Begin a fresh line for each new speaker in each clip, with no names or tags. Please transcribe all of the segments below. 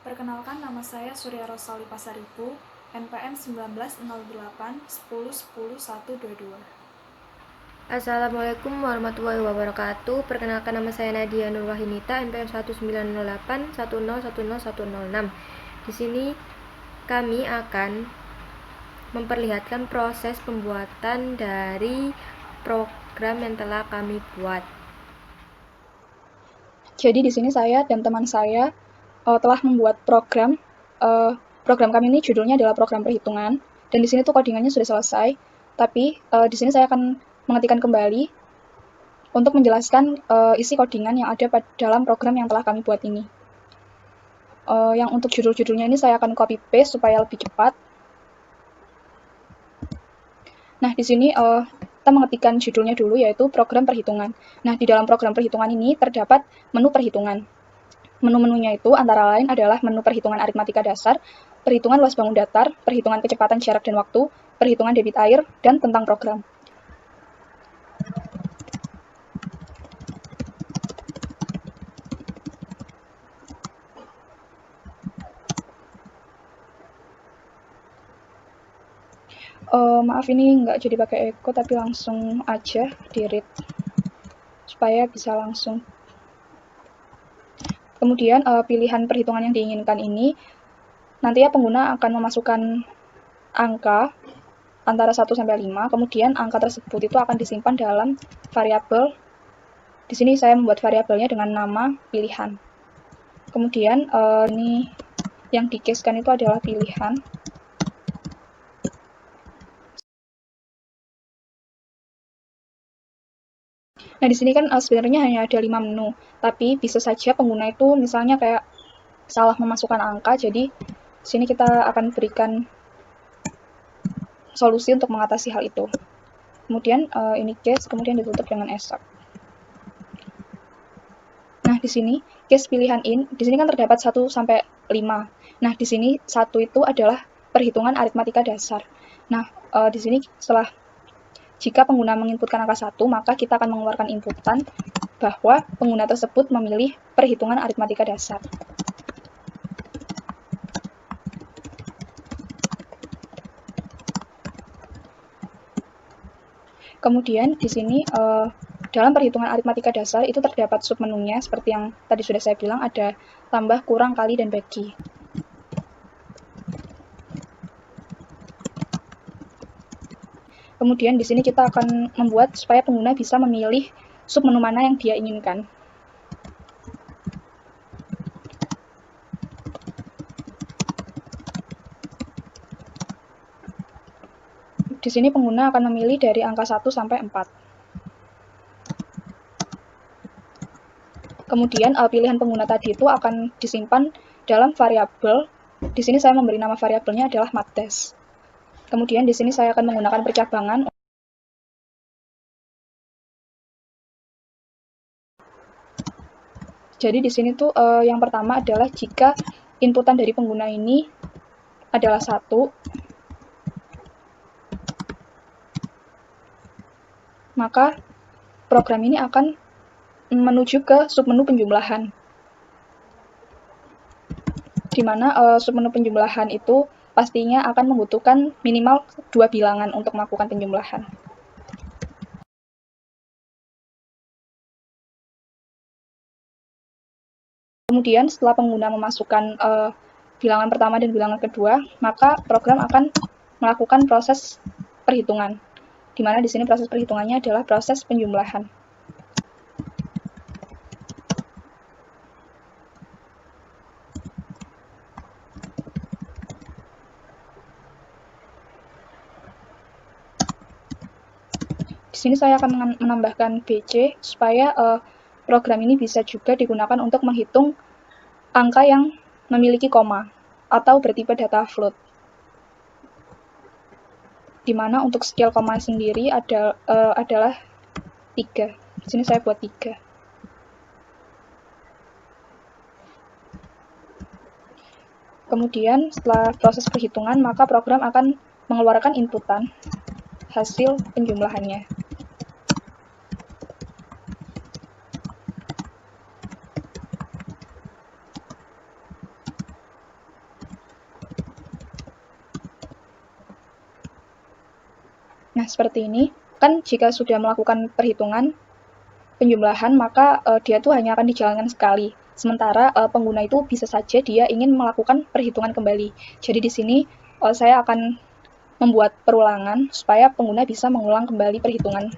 Perkenalkan, nama saya Surya Rosali Pasaribu, NPM 1908 10 10 122.
Assalamualaikum warahmatullahi wabarakatuh. Perkenalkan, nama saya Nadia Nurwahinita, NPM 1908 10 10 106. Di sini kami akan memperlihatkan proses pembuatan dari program yang telah kami buat.
Jadi di sini saya dan teman saya telah membuat program. Program kami ini judulnya adalah program perhitungan, dan di sini tuh codingannya sudah selesai. Tapi di sini saya akan mengetikkan kembali untuk menjelaskan isi codingan yang ada dalam program yang telah kami buat ini. Yang untuk judul-judulnya ini saya akan copy paste supaya lebih cepat. Nah, di sini kita mengetikkan judulnya dulu, yaitu program perhitungan. Nah, di dalam program perhitungan ini terdapat menu perhitungan. Menu-menunya itu antara lain adalah menu perhitungan aritmatika dasar, perhitungan luas bangun datar, perhitungan kecepatan jarak dan waktu, perhitungan debit air, dan tentang program. Maaf, ini nggak jadi pakai echo, tapi langsung aja di-read supaya bisa langsung. Kemudian pilihan perhitungan yang diinginkan ini nantinya pengguna akan memasukkan angka antara 1 sampai 5, kemudian angka tersebut itu akan disimpan dalam variabel. Di sini saya membuat variabelnya dengan nama pilihan. Kemudian ini yang di-casekan itu adalah pilihan. Nah, di sini kan sebenarnya hanya ada 5 menu, tapi bisa saja pengguna itu misalnya kayak salah memasukkan angka, jadi di sini kita akan berikan solusi untuk mengatasi hal itu. Kemudian ini case, kemudian ditutup dengan esak. Nah, di sini case pilihan di sini kan terdapat 1 sampai 5. Nah, di sini 1 itu adalah perhitungan aritmatika dasar. Nah, di sini setelah jika pengguna menginputkan angka 1, maka kita akan mengeluarkan inputan bahwa pengguna tersebut memilih perhitungan aritmatika dasar. Kemudian di sini dalam perhitungan aritmatika dasar itu terdapat submenunya seperti yang tadi sudah saya bilang, ada tambah, kurang, kali, dan bagi. Kemudian di sini kita akan membuat supaya pengguna bisa memilih submenu mana yang dia inginkan. Di sini pengguna akan memilih dari angka 1 sampai 4. Kemudian pilihan pengguna tadi itu akan disimpan dalam variabel. Di sini saya memberi nama variabelnya adalah matdes. Kemudian di sini saya akan menggunakan percabangan. Jadi di sini tuh yang pertama adalah jika inputan dari pengguna ini adalah 1, maka program ini akan menuju ke submenu penjumlahan, di mana submenu penjumlahan itu pastinya akan membutuhkan minimal 2 bilangan untuk melakukan penjumlahan. Kemudian setelah pengguna memasukkan bilangan pertama dan bilangan kedua, maka program akan melakukan proses perhitungan, di mana di sini proses perhitungannya adalah proses penjumlahan. Di sini saya akan menambahkan BC supaya program ini bisa juga digunakan untuk menghitung angka yang memiliki koma atau bertipe data float. Di mana untuk scale koma sendiri adalah 3. Di sini saya buat 3. Kemudian setelah proses perhitungan, maka program akan mengeluarkan inputan hasil penjumlahannya. Nah, seperti ini. Kan jika sudah melakukan perhitungan penjumlahan, maka dia tuh hanya akan dijalankan sekali. Sementara pengguna itu bisa saja dia ingin melakukan perhitungan kembali. Jadi di sini saya akan membuat perulangan supaya pengguna bisa mengulang kembali perhitungan.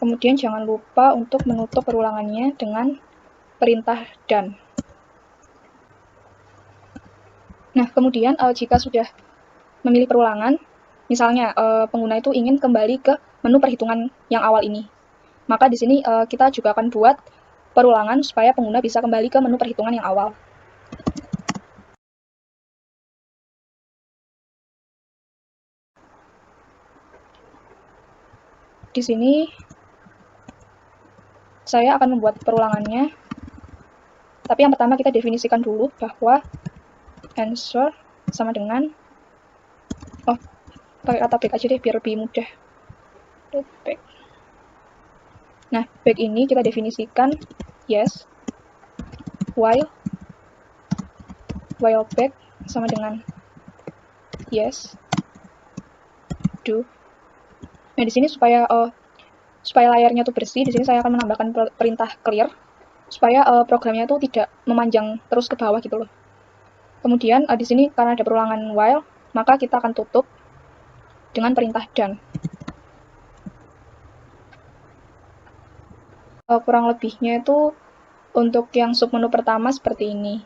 Kemudian jangan lupa untuk menutup perulangannya dengan perintah done. Nah, kemudian jika sudah memilih perulangan, misalnya pengguna itu ingin kembali ke menu perhitungan yang awal ini, maka di sini kita juga akan buat perulangan supaya pengguna bisa kembali ke menu perhitungan yang awal. Di sini saya akan membuat perulangannya, tapi yang pertama kita definisikan dulu bahwa answer sama dengan, pakai kata back aja deh biar lebih mudah. Back. Nah, back ini kita definisikan yes, while back sama dengan yes, do. Nah, di sini supaya layarnya tuh bersih, di sini saya akan menambahkan perintah clear supaya programnya tuh tidak memanjang terus ke bawah gitu loh. Kemudian di sini karena ada perulangan while, maka kita akan tutup dengan perintah done. Kurang lebihnya itu untuk yang submenu pertama seperti ini.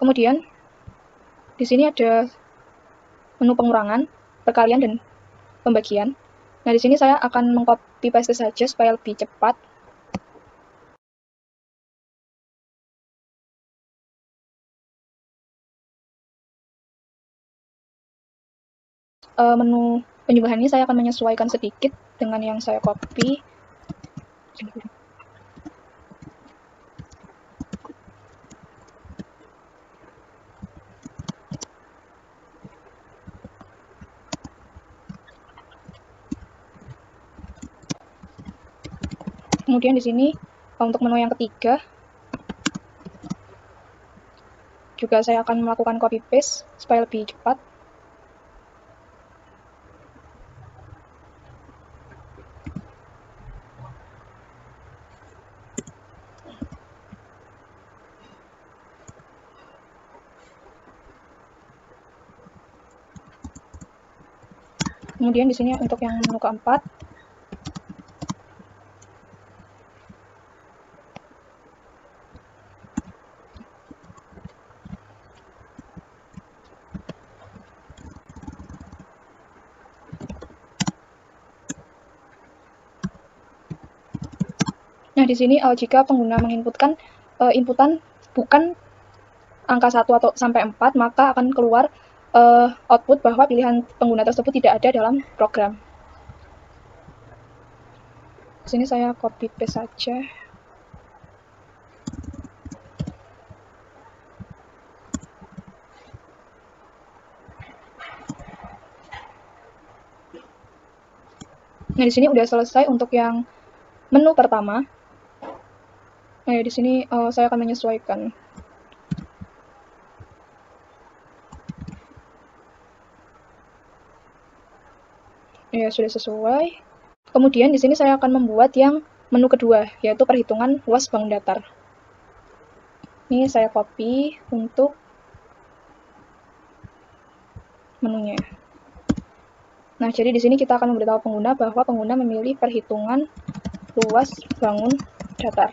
Kemudian di sini ada menu pengurangan, perkalian dan pembagian. Nah, di sini saya akan mengcopy paste saja supaya lebih cepat. Menu penjumlahan ini saya akan menyesuaikan sedikit dengan yang saya copy. Kemudian di sini untuk menu yang ketiga juga saya akan melakukan copy paste supaya lebih cepat. Kemudian di sini untuk yang menu keempat, nah di sini jika pengguna menginputkan inputan bukan angka 1 atau sampai 4, maka akan keluar output bahwa pilihan pengguna tersebut tidak ada dalam program. Di sini saya copy paste saja. Nah, di sini udah selesai untuk yang menu pertama. Nah, di sini saya akan menyesuaikan. Ya, sudah sesuai. Kemudian di sini saya akan membuat yang menu kedua, yaitu perhitungan luas bangun datar. Ini saya copy untuk menunya. Nah, jadi di sini kita akan memberitahu pengguna bahwa pengguna memilih perhitungan luas bangun datar.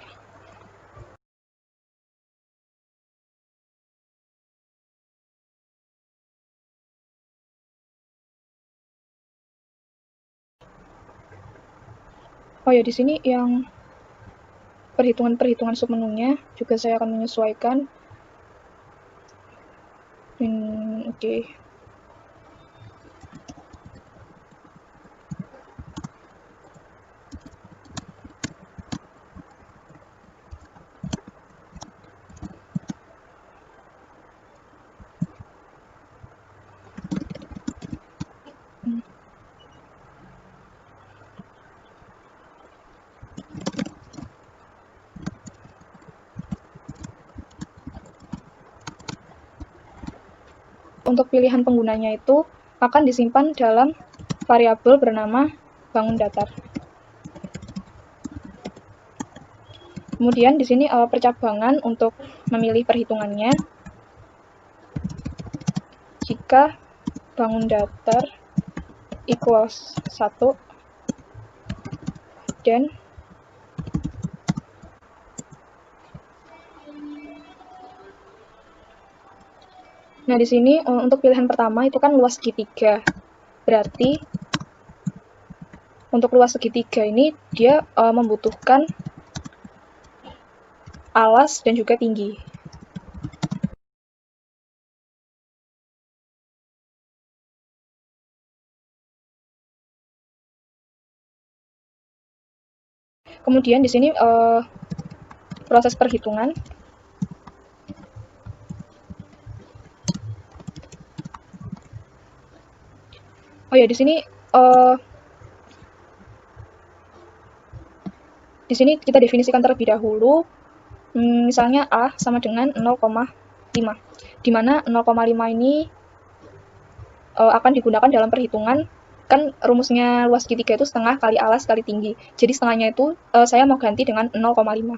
Oh ya, di sini yang perhitungan submenunya juga saya akan menyesuaikan. Oke. untuk pilihan penggunanya itu akan disimpan dalam variabel bernama bangun datar. Kemudian di sini percabangan untuk memilih perhitungannya. Jika bangun datar equals 1 dan nah di sini untuk pilihan pertama itu kan luas segitiga. Berarti untuk luas segitiga ini dia membutuhkan alas dan juga tinggi. Kemudian di sini proses perhitungan. Oh ya, di sini kita definisikan terlebih dahulu, misalnya A sama dengan 0,5, di mana 0,5 ini akan digunakan dalam perhitungan, kan rumusnya luas segitiga itu setengah kali alas kali tinggi, jadi setengahnya itu saya mau ganti dengan 0,5.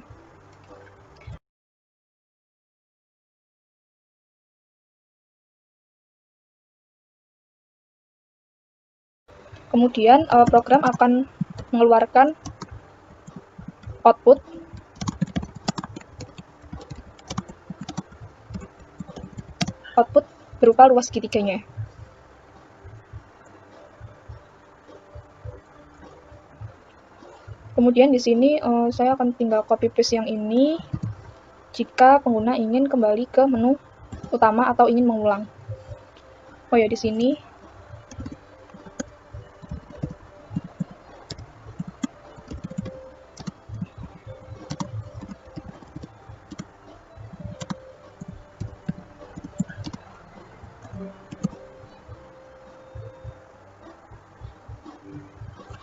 Kemudian program akan mengeluarkan output berupa luas segitiganya. Kemudian di sini saya akan tinggal copy paste yang ini jika pengguna ingin kembali ke menu utama atau ingin mengulang. Oh ya, di sini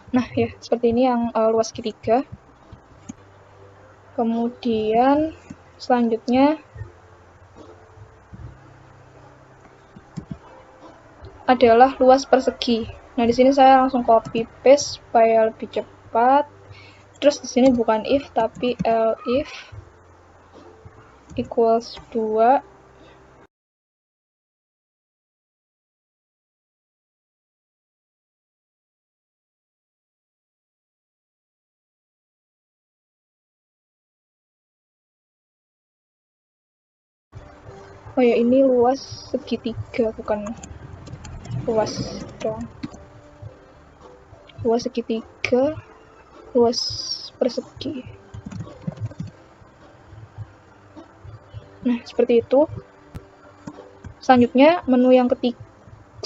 nah ya, seperti ini yang luas segitiga. Kemudian selanjutnya adalah luas persegi. Nah, di sini saya langsung copy paste supaya lebih cepat. Terus di sini bukan if tapi elif equals 2. Oh ya, ini luas segitiga, bukan luas doang. Luas segitiga, luas persegi. Nah, seperti itu. Selanjutnya,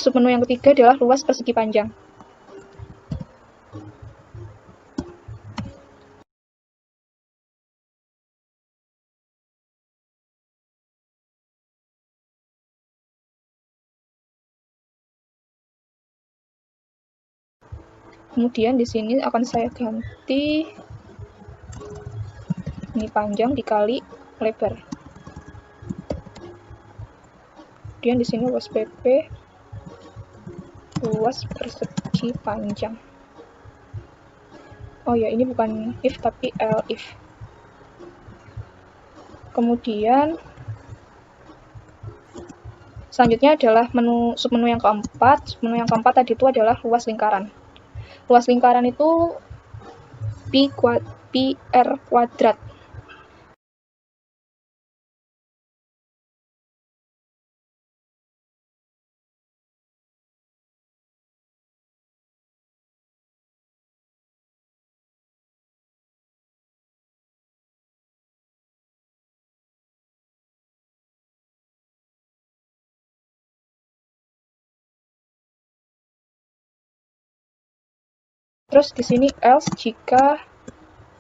submenu yang ketiga adalah luas persegi panjang. Kemudian di sini akan saya ganti ini panjang dikali lebar. Kemudian di sini luas PP, luas persegi panjang. Oh ya, ini bukan if tapi elif. Kemudian selanjutnya adalah submenu yang keempat. Submenu yang keempat tadi itu adalah luas lingkaran. Luas lingkaran itu pi r kuadrat. Terus di sini else jika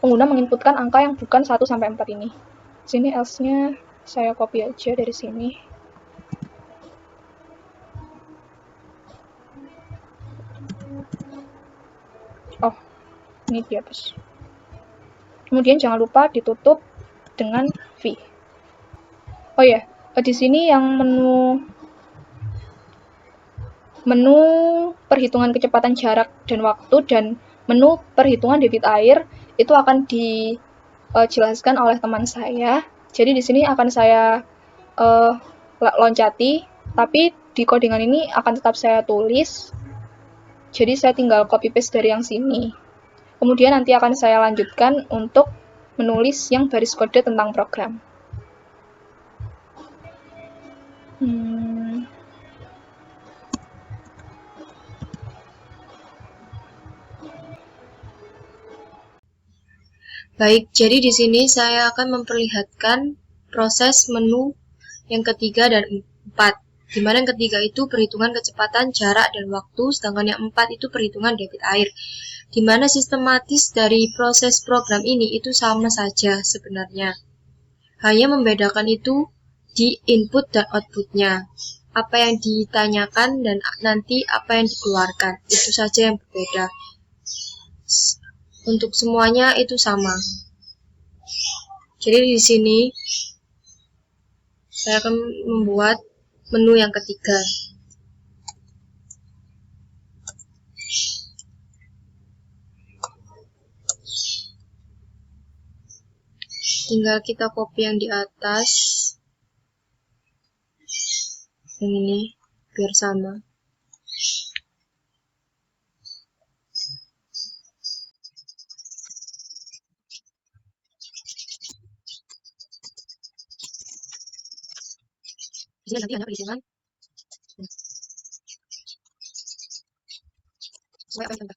pengguna menginputkan angka yang bukan 1 sampai 4 ini. Di sini else-nya saya copy aja dari sini. Oh, ini dihapus. Kemudian jangan lupa ditutup dengan V. Oh ya, di sini yang menu menu perhitungan kecepatan jarak dan waktu, dan menu perhitungan debit air itu akan dijelaskan oleh teman saya. Jadi di sini akan saya loncati, tapi di codingan ini akan tetap saya tulis. Jadi saya tinggal copy paste dari yang sini. Kemudian nanti akan saya lanjutkan untuk menulis yang baris kode tentang program.
Baik, jadi di sini saya akan memperlihatkan proses menu yang ketiga dan empat. Di mana yang ketiga itu perhitungan kecepatan, jarak, dan waktu, sedangkan yang empat itu perhitungan debit air. Di mana sistematis dari proses program ini itu sama saja sebenarnya. Hanya membedakan itu di input dan outputnya. Apa yang ditanyakan dan nanti apa yang dikeluarkan. Itu saja yang berbeda. Untuk semuanya itu sama. Jadi di sini saya akan membuat menu yang ketiga. Tinggal kita copy yang di atas. Yang ini biar sama. Di sini nanti hanya perhitungan. Supaya apa yang kita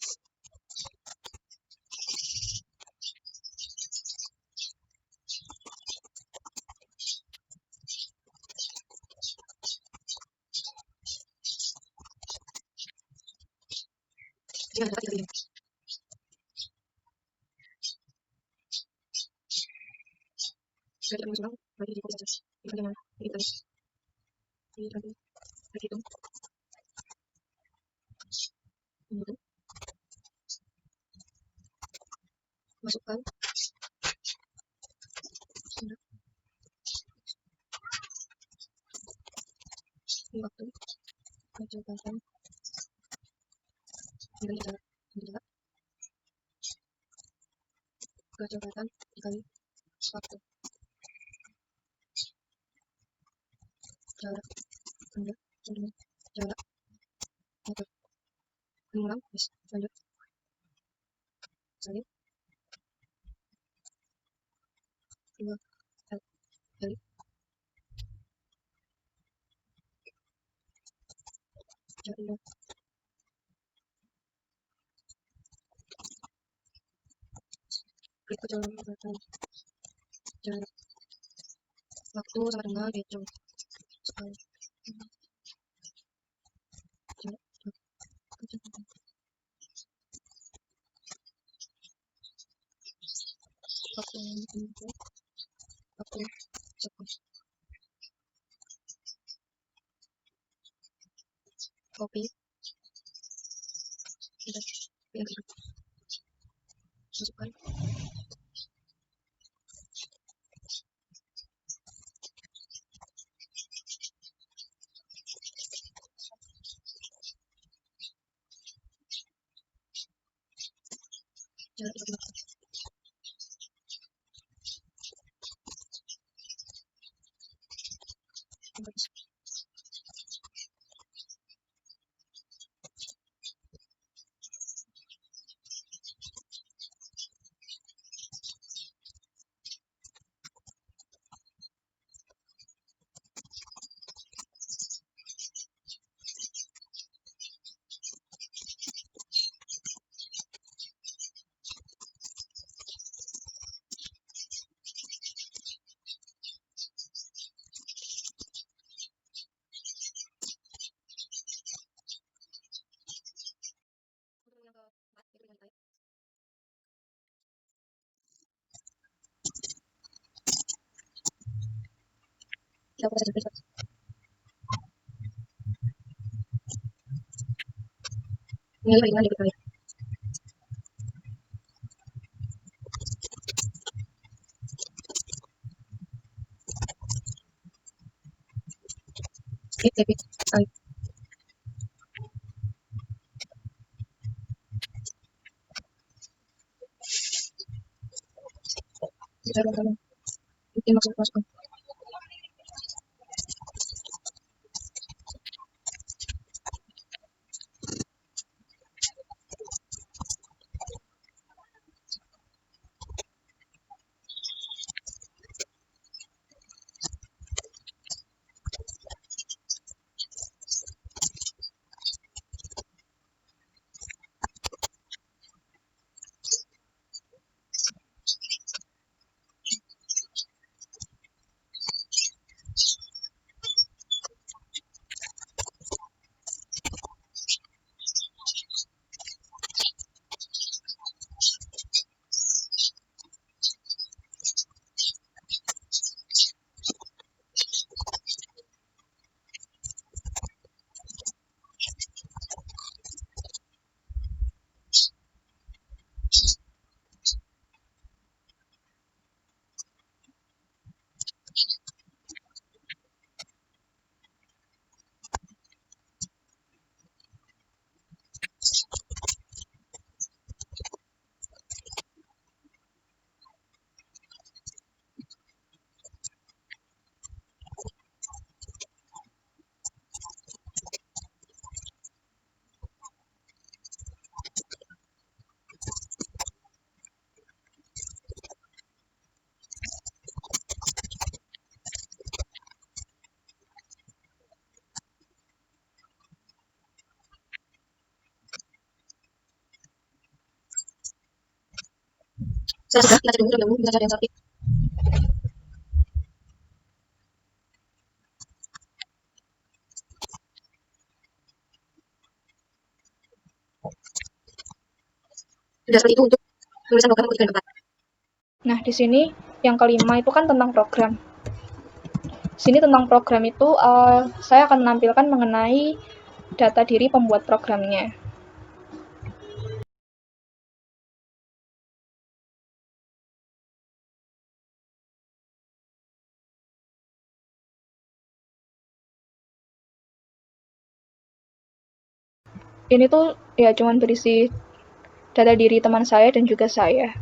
jika dapat kita pilih. Jika kita mengusulkan, mari di copy saja. Ini bagaimana? Ini kita ini nanti berhitung. Kemudian masukkan standar waktu kecepatan dibagi jarak kecepatan dikali waktu jarak rendah dengan jarak atau mengulang lanjut salin 2 kali jarak rendah klik kecepatan jarak waktu sama dengan kecepatan sekali jarak kecepatan waktu yang ditempuh waktu cepat copy kita pilih masukkan jarak kita kita proses berikut ini perhitungan debit air klik debit air Bikin masuk. Saya sudah, kita cek dulu terlebih dahulu, bisa ada yang sakit. Sudah seperti itu untuk tulisan program ketiga dan keempat.
Nah, di sini yang kelima itu kan tentang program. Sini tentang program itu saya akan menampilkan mengenai data diri pembuat programnya. Ini tuh ya cuman berisi data diri teman saya dan juga saya.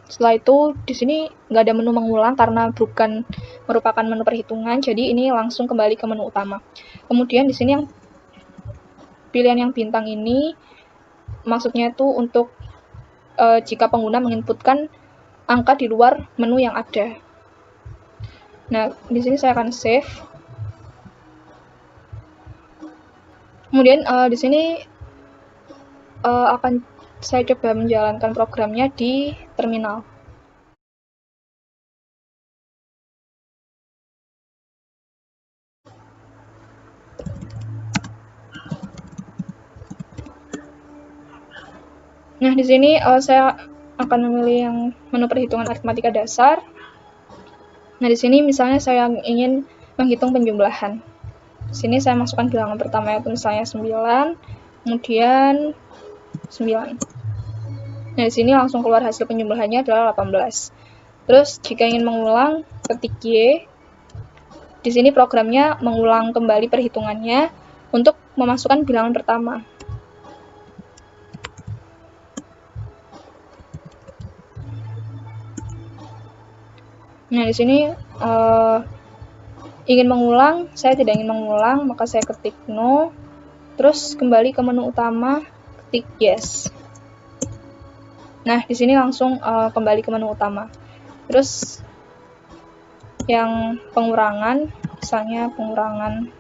Setelah itu di sini nggak ada menu mengulang karena bukan merupakan menu perhitungan, jadi ini langsung kembali ke menu utama. Kemudian di sini yang pilihan yang bintang ini maksudnya itu untuk jika pengguna menginputkan angka di luar menu yang ada. Nah, di sini saya akan save. Kemudian di sini akan saya coba menjalankan programnya di terminal. Nah, di sini saya akan memilih yang menu perhitungan aritmatika dasar. Nah, di sini misalnya saya ingin menghitung penjumlahan. Di sini saya masukkan bilangan pertama yaitu misalnya 9, kemudian 9. Nah, di sini langsung keluar hasil penjumlahannya adalah 18. Terus, jika ingin mengulang, ketik Y. Di sini programnya mengulang kembali perhitungannya untuk memasukkan bilangan pertama. Nah, di sini ingin mengulang, saya tidak ingin mengulang, maka saya ketik no. Terus kembali ke menu utama, ketik yes. Nah, di sini langsung kembali ke menu utama. Terus yang pengurangan, misalnya pengurangan.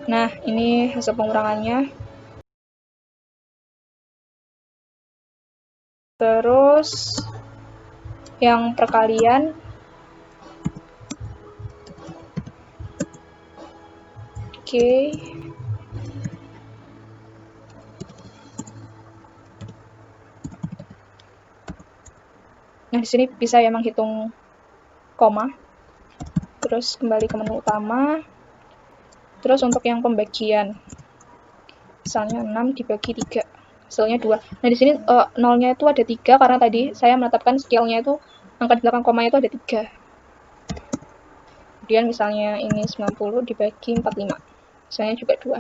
Nah, ini hasil pengurangannya. Terus yang perkalian. Oke. Nah, di sini bisa ya menghitung koma. Terus kembali ke menu utama. Terus untuk yang pembagian. Misalnya 6 dibagi 3. Hasilnya 2. Nah, di sini nolnya itu ada 3 karena tadi saya menetapkan scale-nya itu angka di belakang komanya itu ada 3. Kemudian misalnya ini 90 dibagi 45. Misalnya juga 2.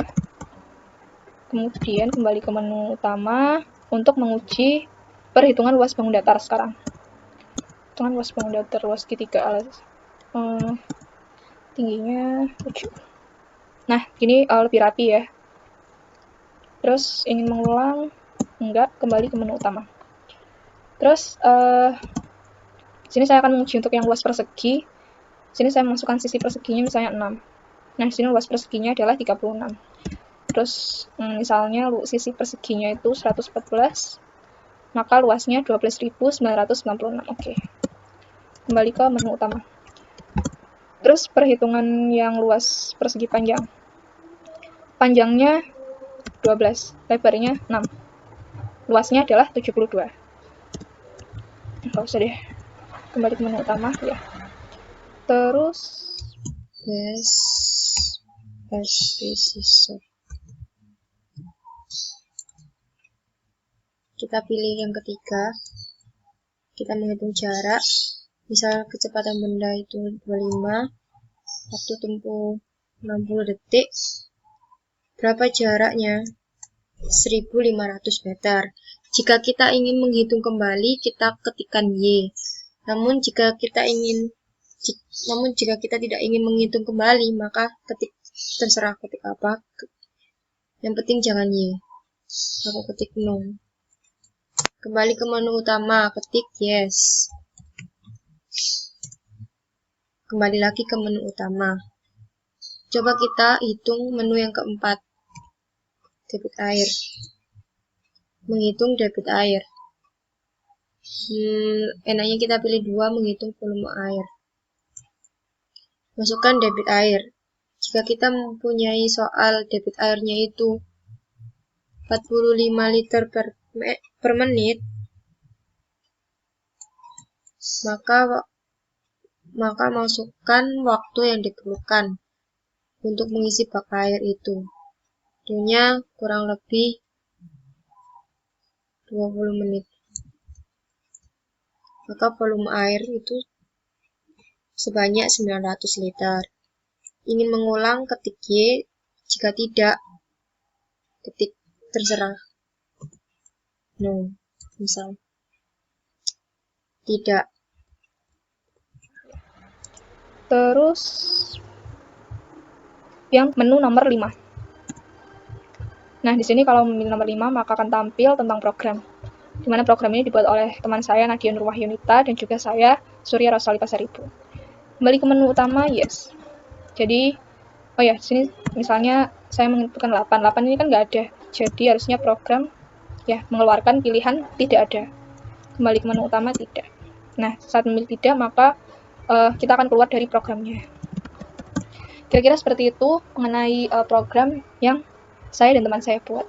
Kemudian kembali ke menu utama. untuk menguji perhitungan luas bangun datar sekarang. Perhitungan luas bangun datar luas segitiga alas. Tingginya 7. Nah, gini lebih rapi ya. Terus ingin mengulang? Enggak, kembali ke menu utama. Terus sini saya akan menguji untuk yang luas persegi. Sini saya masukkan sisi perseginya misalnya 6. Nah, di sini luas perseginya adalah 36. Terus misalnya sisi perseginya itu 114, maka luasnya 12.996. Oke. Kembali ke menu utama. Terus perhitungan yang luas persegi panjang. Panjangnya 12, lebarnya 6. Luasnya adalah 72. Enggak usah deh. Kembali ke menu utama ya. Terus
Precision. Kita pilih yang ketiga. Kita menghitung jarak. Misal kecepatan benda itu 25, waktu tempuh 60 detik. Berapa jaraknya? 1.500 meter. Jika kita ingin menghitung kembali, kita ketikkan Y. Namun jika kita tidak ingin menghitung kembali, maka terserah ketik apa. Yang penting jangan Y. Aku ketik no. Kembali ke menu utama, ketik yes. Kembali lagi ke menu utama. Coba kita hitung menu yang keempat. Debit air. Menghitung debit air. Enaknya kita pilih 2, menghitung volume air. Masukkan debit air. Jika kita mempunyai soal debit airnya itu 45 liter per menit, maka masukkan waktu yang diperlukan untuk mengisi bak air itu. Waktunya kurang lebih 20 menit. Maka volume air itu sebanyak 900 liter. Ingin mengulang, ketik Y. Jika tidak, ketik terserah. No, misal. Tidak.
Terus yang menu nomor 5. Nah, di sini kalau memilih nomor 5 maka akan tampil tentang program. Di mana program ini dibuat oleh teman saya Nadia Nurwahyunita dan juga saya Surya Rosalih Pasaribu. Kembali ke menu utama, yes. Jadi, di sini misalnya saya menginputkan 8. 8 ini kan nggak ada. Jadi harusnya program mengeluarkan pilihan tidak ada. Kembali ke menu utama, tidak. Nah, saat memilih tidak, maka kita akan keluar dari programnya. Kira-kira seperti itu mengenai program yang saya dan teman saya buat.